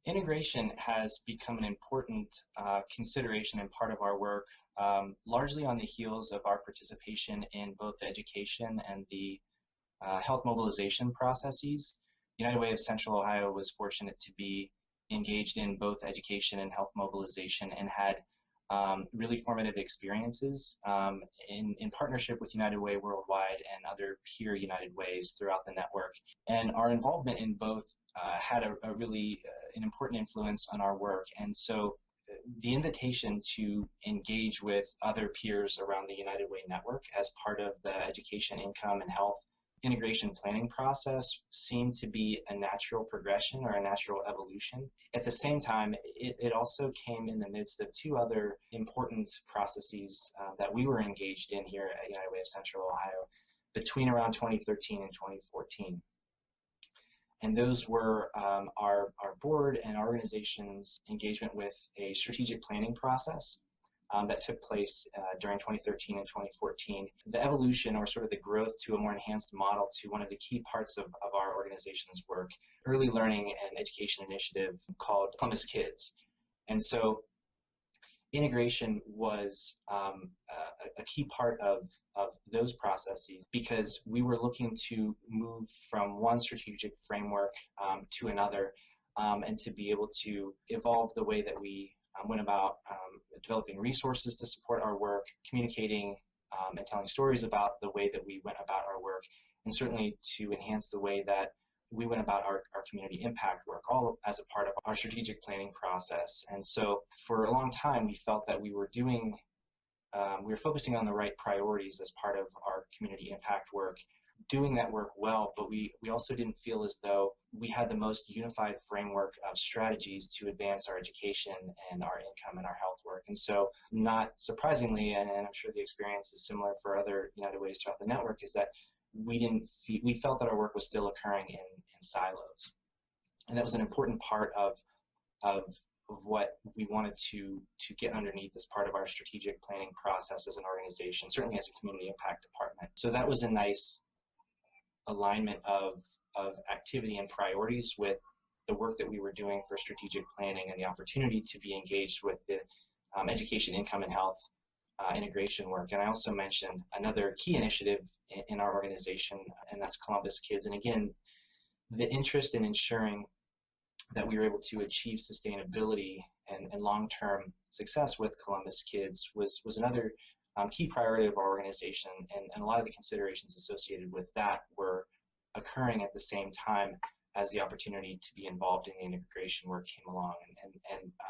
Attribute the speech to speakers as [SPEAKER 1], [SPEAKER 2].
[SPEAKER 1] Integration has become an important consideration and part of our work, largely on the heels of our participation in both the education and the health mobilization processes. United Way of Central Ohio was fortunate to be engaged in both education and health mobilization and had really formative experiences in partnership with United Way Worldwide and other peer United Ways throughout the network. And our involvement in both had a really an important influence on our work. And so the invitation to engage with other peers around the United Way network as part of the education, income, and health integration planning process seemed to be a natural progression or a natural evolution. At the same time, it also came in the midst of two other important processes that we were engaged in here at United Way of Central Ohio between around 2013 and 2014. And those were our board and our organization's engagement with a strategic planning process that took place during 2013 and 2014. The evolution, or sort of the growth to a more enhanced model, to one of the key parts of our organization's work, early learning and education initiative called Columbus Kids. And so integration was a key part of those processes because we were looking to move from one strategic framework to another and to be able to evolve the way that we went about developing resources to support our work, communicating and telling stories about the way that we went about our work, and certainly to enhance the way that we went about our community impact work, all as a part of our strategic planning process. And so for a long time, we felt that we were focusing on the right priorities as part of our community impact work, doing that work well, but we also didn't feel as though we had the most unified framework of strategies to advance our education and our income and our health work. And so, not surprisingly, and I'm sure the experience is similar for other United Ways throughout the network, is that we felt that our work was still occurring in silos. And that was an important part of what we wanted to get underneath as part of our strategic planning process as an organization, certainly as a community impact department. So that was a nice alignment of activity and priorities with the work that we were doing for strategic planning and the opportunity to be engaged with the education, income, and health integration work. And I also mentioned another key initiative in our organization, and that's Columbus Kids. And again, the interest in ensuring that we were able to achieve sustainability and long-term success with Columbus Kids was another key priority of our organization, and a lot of the considerations associated with that were occurring at the same time as the opportunity to be involved in the integration work came along. And